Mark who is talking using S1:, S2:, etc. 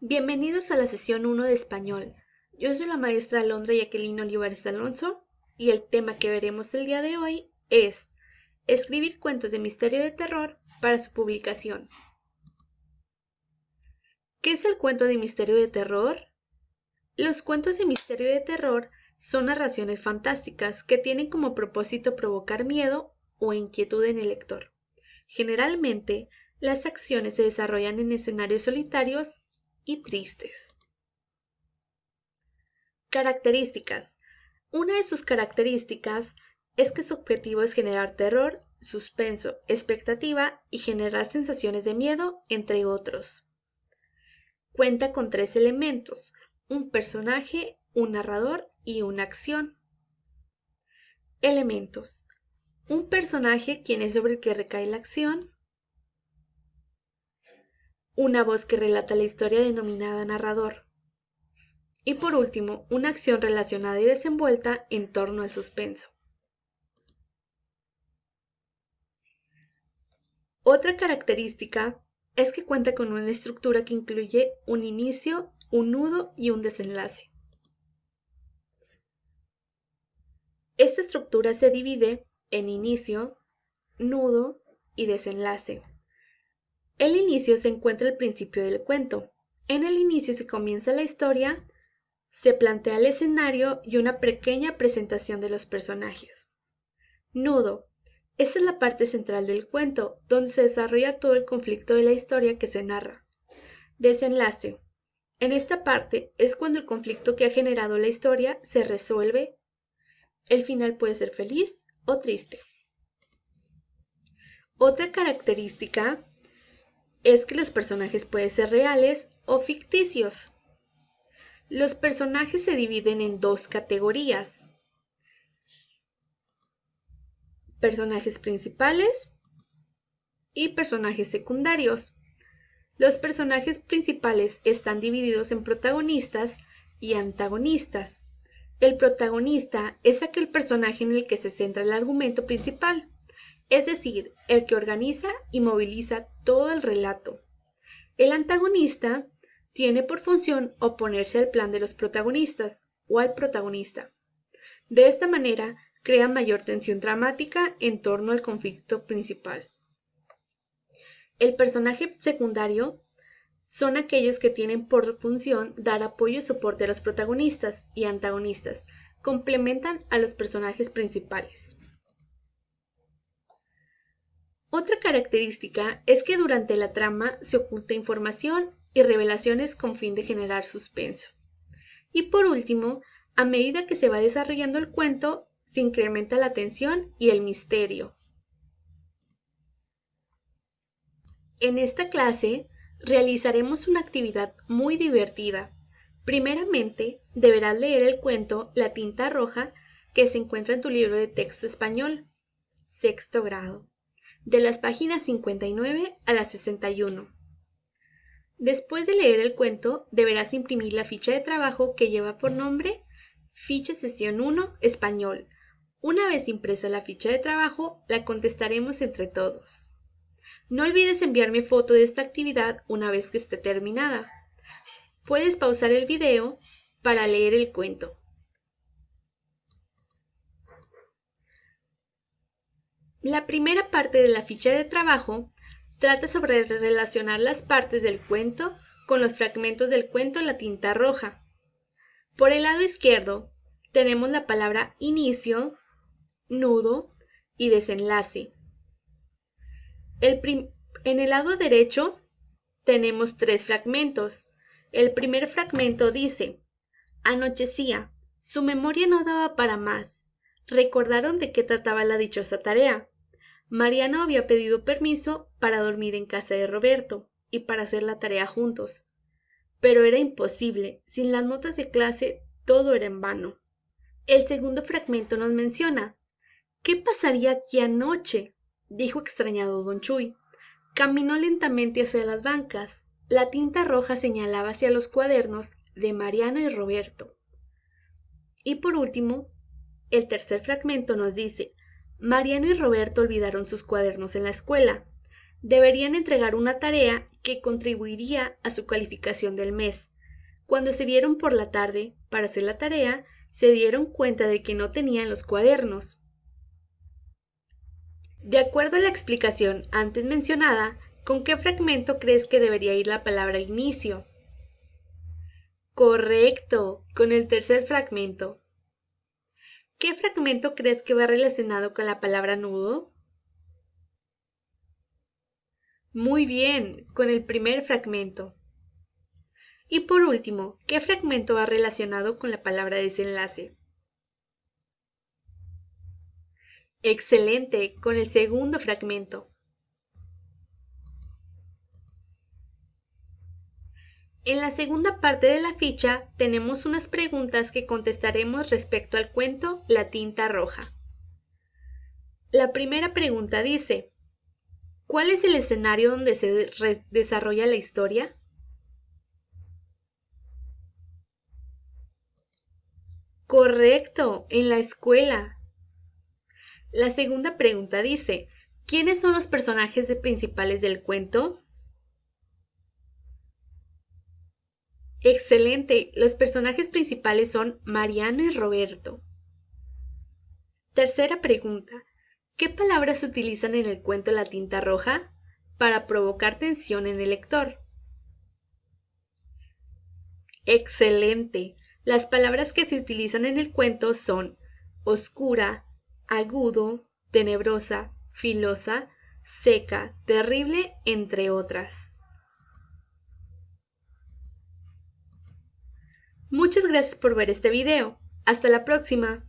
S1: Bienvenidos a la sesión 1 de español. Yo soy la maestra Alondra Jacqueline Olivares Alonso y el tema que veremos el día de hoy es escribir cuentos de misterio de terror para su publicación. ¿Qué es el cuento de misterio de terror? Los cuentos de misterio de terror son narraciones fantásticas que tienen como propósito provocar miedo o inquietud en el lector. Generalmente, las acciones se desarrollan en escenarios solitarios y tristes. Características. Una de sus características es que su objetivo es generar terror, suspenso, expectativa y generar sensaciones de miedo, entre otros. Cuenta con 3 elementos: un personaje, un narrador y una acción. Elementos. Un personaje, quien es sobre el que recae la acción. Una voz que relata la historia denominada narrador. Y por último, una acción relacionada y desenvuelta en torno al suspenso. Otra característica es que cuenta con una estructura que incluye un inicio, un nudo y un desenlace. Esta estructura se divide en inicio, nudo y desenlace. El inicio se encuentra al principio del cuento. En el inicio se comienza la historia, se plantea el escenario y una pequeña presentación de los personajes. Nudo. Esta es la parte central del cuento, donde se desarrolla todo el conflicto de la historia que se narra. Desenlace. En esta parte es cuando el conflicto que ha generado la historia se resuelve. El final puede ser feliz o triste. Otra característica es que los personajes pueden ser reales o ficticios. Los personajes se dividen en 2 categorías: personajes principales y personajes secundarios. Los personajes principales están divididos en protagonistas y antagonistas. El protagonista es aquel personaje en el que se centra el argumento principal, es decir, el que organiza y moviliza todo el relato. El antagonista tiene por función oponerse al plan de los protagonistas o al protagonista. De esta manera, crea mayor tensión dramática en torno al conflicto principal. El personaje secundario son aquellos que tienen por función dar apoyo y soporte a los protagonistas y antagonistas, complementan a los personajes principales. Otra característica es que durante la trama se oculta información y revelaciones con fin de generar suspenso. Y por último, a medida que se va desarrollando el cuento, se incrementa la tensión y el misterio. En esta clase realizaremos una actividad muy divertida. Primeramente, deberás leer el cuento La tinta roja, que se encuentra en tu libro de texto español, sexto grado, de las páginas 59 a las 61. Después de leer el cuento, deberás imprimir la ficha de trabajo que lleva por nombre Ficha Sesión 1 Español. Una vez impresa la ficha de trabajo, la contestaremos entre todos. No olvides enviarme foto de esta actividad una vez que esté terminada. Puedes pausar el video para leer el cuento. La primera parte de la ficha de trabajo trata sobre relacionar las partes del cuento con los fragmentos del cuento La tinta roja. Por el lado izquierdo tenemos la palabra inicio, nudo y desenlace. En el lado derecho tenemos 3 fragmentos. El primer fragmento dice: anochecía, su memoria no daba para más. Recordaron de qué trataba la dichosa tarea. Mariano había pedido permiso para dormir en casa de Roberto y para hacer la tarea juntos. Pero era imposible, sin las notas de clase todo era en vano. El segundo fragmento nos menciona: ¿qué pasaría aquí anoche?, dijo extrañado don Chuy. Caminó lentamente hacia las bancas. La tinta roja señalaba hacia los cuadernos de Mariano y Roberto. Y por último, el tercer fragmento nos dice: Mariano y Roberto olvidaron sus cuadernos en la escuela. Deberían entregar una tarea que contribuiría a su calificación del mes. Cuando se vieron por la tarde para hacer la tarea, se dieron cuenta de que no tenían los cuadernos. De acuerdo a la explicación antes mencionada, ¿con qué fragmento crees que debería ir la palabra al inicio? Correcto, con el tercer fragmento. ¿Qué fragmento crees que va relacionado con la palabra nudo? Muy bien, con el primer fragmento. Y por último, ¿qué fragmento va relacionado con la palabra desenlace? Excelente, con el segundo fragmento. En la segunda parte de la ficha tenemos unas preguntas que contestaremos respecto al cuento La tinta roja. La primera pregunta dice, ¿cuál es el escenario donde se desarrolla la historia? Correcto, en la escuela. La segunda pregunta dice, ¿quiénes son los personajes principales del cuento? Excelente, los personajes principales son Mariano y Roberto. Tercera pregunta, ¿qué palabras se utilizan en el cuento La tinta roja? Para provocar tensión en el lector. Excelente, las palabras que se utilizan en el cuento son oscura, agudo, tenebrosa, filosa, seca, terrible, entre otras. Muchas gracias por ver este video. Hasta la próxima.